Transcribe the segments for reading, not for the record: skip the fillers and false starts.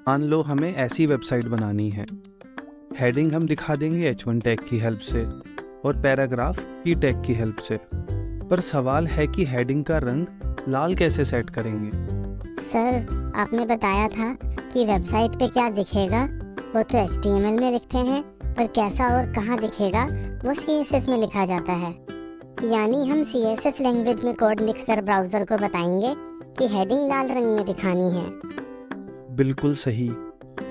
मान लो हमें ऐसी वेबसाइट बनानी है। हेडिंग हम दिखा देंगे H1 टैग की हेल्प से और पैराग्राफ P टैग की हेल्प से। पर सवाल है कि हेडिंग का रंग लाल कैसे सेट करेंगे? सर, आपने बताया था कि वेबसाइट पे क्या दिखेगा वो तो HTML में लिखते हैं, पर कैसा और कहाँ दिखेगा वो CSS में लिखा जाता है। यानी हम CSS लैंग्वेज में कोड लिखकर ब्राउज़र को बताएंगे कि हेडिंग लाल रंग में दिखानी है। बिल्कुल सही।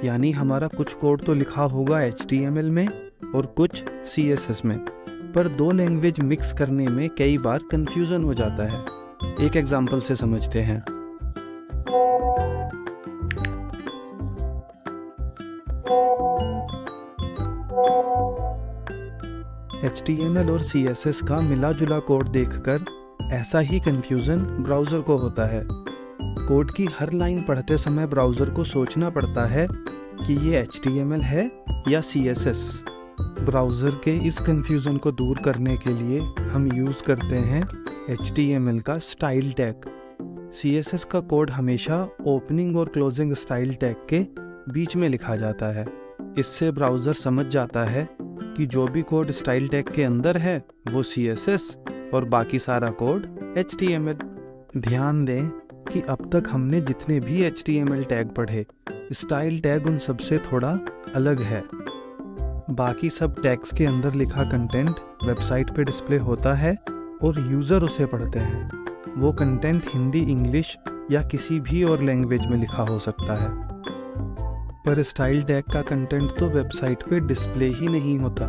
यानी हमारा कुछ कोड तो लिखा होगा HTML में और कुछ CSS में, पर दो लैंग्वेज मिक्स करने में कई बार कंफ्यूजन हो जाता है। एक एग्जांपल से समझते हैं। HTML और CSS का मिला जुला कोड देखकर ऐसा ही कंफ्यूजन ब्राउज़र को होता है। कोड की हर लाइन पढ़ते समय ब्राउज़र को सोचना पड़ता है कि ये HTML है या CSS। ब्राउज़र के इस कंफ्यूजन को दूर करने के लिए हम यूज़ करते हैं HTML का स्टाइल टैग। CSS का कोड हमेशा ओपनिंग और क्लोजिंग स्टाइल टैग के बीच में लिखा जाता है। इससे ब्राउज़र समझ जाता है कि जो भी कोड स्टाइल टैग के अंदर है वो CSS और बाकी सारा कोड HTML। ध्यान दें कि अब तक हमने जितने भी HTML टैग पढ़े, स्टाइल टैग उन सबसे थोड़ा अलग है। बाकी सब टैग्स के अंदर लिखा कंटेंट वेबसाइट पे डिस्प्ले होता है और यूज़र उसे पढ़ते हैं। वो कंटेंट हिंदी, इंग्लिश या किसी भी और लैंग्वेज में लिखा हो सकता है। पर स्टाइल टैग का कंटेंट तो वेबसाइट पे डिस्प्ले ही नहीं होता,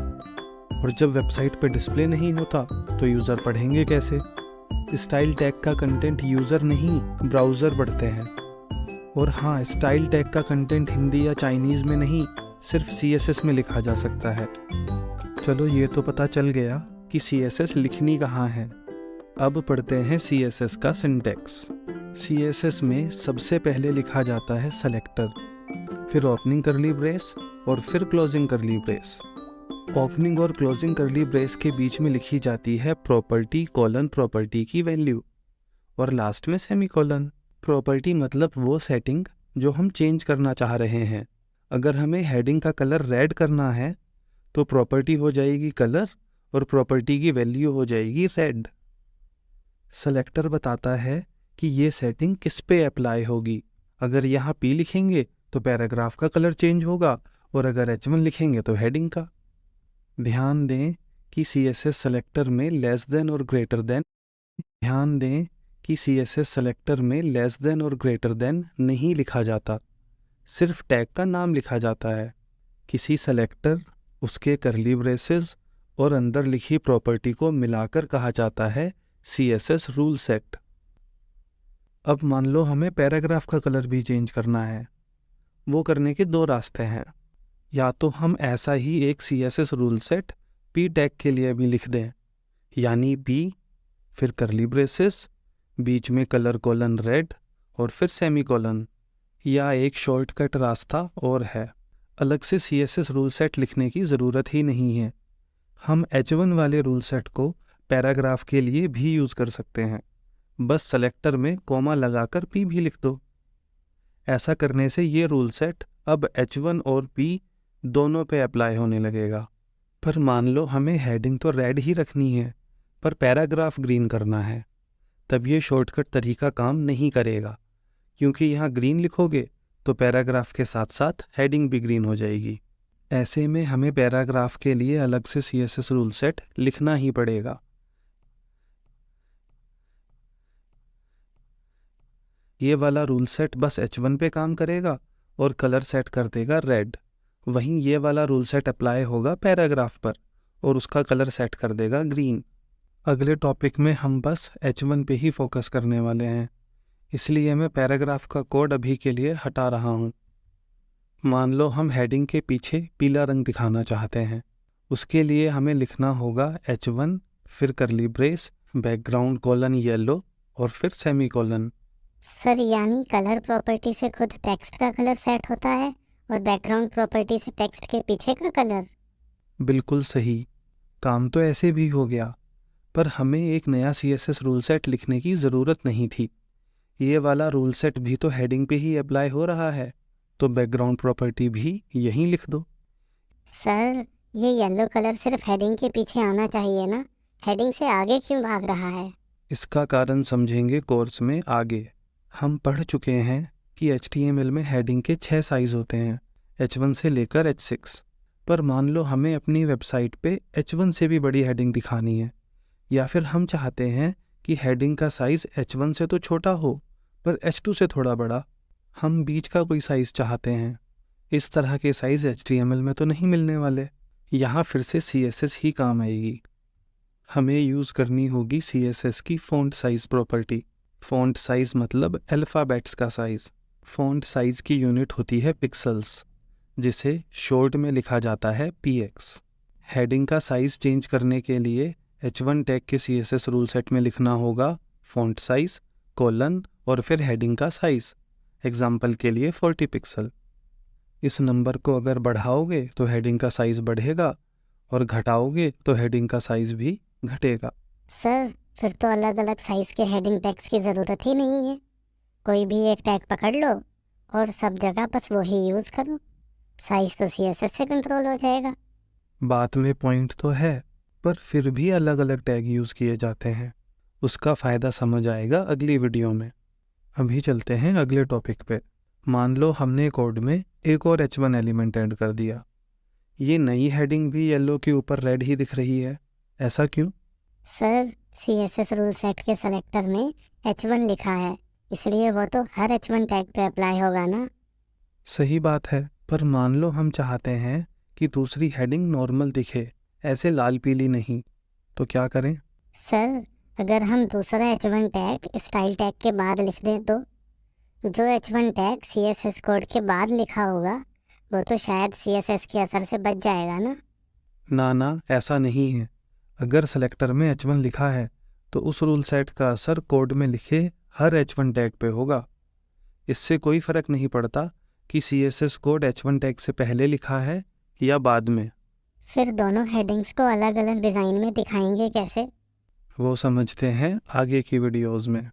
और जब वेबसाइट पे डिस्प्ले नहीं होता तो यूज़र पढ़ेंगे कैसे? स्टाइल टैग का कंटेंट यूज़र नहीं, ब्राउज़र पढ़ते हैं। और हाँ, स्टाइल टैग का कंटेंट हिंदी या चाइनीज़ में नहीं, सिर्फ CSS में लिखा जा सकता है। चलो, ये तो पता चल गया कि CSS लिखनी कहाँ है। अब पढ़ते हैं CSS का सिंटैक्स। CSS में सबसे पहले लिखा जाता है सेलेक्टर, फिर ओपनिंग करली ब्रेस और फिर क्लोजिंग करली ब्रेस। ओपनिंग और क्लोजिंग करली ब्रेस के बीच में लिखी जाती है प्रॉपर्टी कोलन प्रॉपर्टी की वैल्यू, और लास्ट में सेमीकोलन। प्रॉपर्टी मतलब वो सेटिंग जो हम चेंज करना चाह रहे हैं। अगर हमें हेडिंग का कलर रेड करना है तो प्रॉपर्टी हो जाएगी कलर और प्रॉपर्टी की वैल्यू हो जाएगी रेड। सेलेक्टर बताता है कि ये सेटिंग किस पे अप्लाई होगी। अगर यहाँ P लिखेंगे तो पैराग्राफ का कलर चेंज होगा, और अगर H1 लिखेंगे तो हेडिंग का। ध्यान दें कि CSS सेलेक्टर में लेस देन और ग्रेटर देन नहीं लिखा जाता, सिर्फ टैग का नाम लिखा जाता है। किसी सेलेक्टर, उसके करली ब्रेसेस और अंदर लिखी प्रॉपर्टी को मिलाकर कहा जाता है CSS रूल सेट। अब मान लो हमें पैराग्राफ का कलर भी चेंज करना है। वो करने के दो रास्ते हैं। या तो हम ऐसा ही एक CSS rule set P tag के लिए भी लिख दें, यानी P फिर करली ब्रेसेस, बीच में कलर कोलन रेड और फिर सेमीकोलन। या एक शॉर्टकट रास्ता और है, अलग से CSS रूल सेट लिखने की ज़रूरत ही नहीं है। हम H1 वाले रूल सेट को पैराग्राफ के लिए भी यूज़ कर सकते हैं। बस सेलेक्टर में कॉमा लगाकर P भी लिख दो। ऐसा करने से ये रूल सेट अब H1 और P दोनों पे अप्लाई होने लगेगा। पर मान लो हमें हेडिंग तो रेड ही रखनी है, पर पैराग्राफ ग्रीन करना है, तब ये शॉर्टकट तरीका काम नहीं करेगा, क्योंकि यहाँ ग्रीन लिखोगे तो पैराग्राफ के साथ साथ हेडिंग भी ग्रीन हो जाएगी। ऐसे में हमें पैराग्राफ के लिए अलग से CSS रूल सेट लिखना ही पड़ेगा। ये वाला रूल सेट बस H1 पे काम करेगा और कलर सेट कर देगा रेड। वहीं ये वाला रूल सेट अप्लाई होगा पैराग्राफ पर और उसका कलर सेट कर देगा ग्रीन। अगले टॉपिक में हम बस H1 पे ही फोकस करने वाले हैं, इसलिए मैं पैराग्राफ का कोड अभी के लिए हटा रहा हूँ। मान लो हम हेडिंग के पीछे पीला रंग दिखाना चाहते हैं। उसके लिए हमें लिखना होगा H1 फिर करली ब्रेस, बैकग्राउंड कोलन येलो और फिर सेमीकोलन। सर, यानी कलर प्रॉपर्टी से खुद टेक्स्ट का कलर सेट होता है और बैकग्राउंड प्रॉपर्टी से टेक्स्ट के पीछे का कलर। बिल्कुल सही। काम तो ऐसे भी हो गया, पर हमें एक नया CSS रूल सेट लिखने की ज़रूरत नहीं थी। ये वाला रूल सेट भी तो हेडिंग पे ही अप्लाई हो रहा है। तो बैकग्राउंड प्रॉपर्टी भी यहीं लिख दो। सर, ये येलो कलर सिर्फ हेडिंग के पीछे आना चाहिए ना, हेडिंग से आगे क्यों भाग रहा है? इसका कारण समझेंगे कोर्स में आगे। हम पढ़ चुके हैं कि HTML में हेडिंग के 6 साइज होते हैं, H1 से लेकर H6। पर मान लो हमें अपनी वेबसाइट पे H1 से भी बड़ी हेडिंग दिखानी है, या फिर हम चाहते हैं कि हेडिंग का साइज़ H1 से तो छोटा हो पर H2 से थोड़ा बड़ा, हम बीच का कोई साइज़ चाहते हैं। इस तरह के साइज़ HTML में तो नहीं मिलने वाले। यहाँ फिर से CSS ही काम आएगी। हमें यूज़ करनी होगी CSS की font size property. Font size मतलब अल्फ़ाबेट्स का साइज़। फ़ॉन्ट साइज़ की यूनिट होती है पिक्सल्स, जिसे शॉर्ट में लिखा जाता है px। हेडिंग का साइज़ चेंज करने के लिए H1 टैग के CSS रूल सेट में लिखना होगा फ़ॉन्ट साइज़ कोलन और फिर हेडिंग का साइज़, एग्जाम्पल के लिए 40 पिक्सल। इस नंबर को अगर बढ़ाओगे तो हेडिंग का साइज़ बढ़ेगा और घटाओगे तो हेडिंग का साइज़ भी घटेगा। सर, फिर तो अलग अलग साइज के हेडिंग टैग्स की ज़रूरत ही नहीं है, कोई भी एक टैग पकड़ लो और सब जगह बस वही यूज़ करो, साइज तो CSS से कंट्रोल हो जाएगा। बात में पॉइंट तो है, पर फिर भी अलग अलग टैग यूज़ किए जाते हैं। उसका फ़ायदा समझ आएगा अगली वीडियो में। अभी चलते हैं अगले टॉपिक पे। मान लो हमने कोड में एक और H1 एलिमेंट ऐड कर दिया। ये नई हेडिंग भी येलो के ऊपर रेड ही दिख रही है, ऐसा क्यों? सर, CSS रूल सेट के सेलेक्टर में H1 लिखा है, इसलिए वो तो हर H1 टैग पे अप्लाई होगा ना। सही बात है, पर मान लो हम चाहते हैं कि दूसरी हेडिंग नॉर्मल दिखे, ऐसे लाल पीली नहीं, तो क्या करें? सर, अगर हम दूसरा H1 टैग स्टाइल टैग के बाद लिख दें तो जो H1 टैग CSS कोड के बाद लिखा होगा वो तो शायद CSS के असर से बच जाएगा ना। ना, ऐसा नहीं है। अगर सेलेक्टर में H1 लिखा है तो उस रूल सेट का असर कोड में लिखे हर H1 टैग पे होगा। इससे कोई फ़र्क नहीं पड़ता कि CSS कोड H1 टैग से पहले लिखा है या बाद में। फिर दोनों हेडिंग्स को अलग अलग डिज़ाइन में दिखाएंगे कैसे? वो समझते हैं आगे की वीडियोज़ में।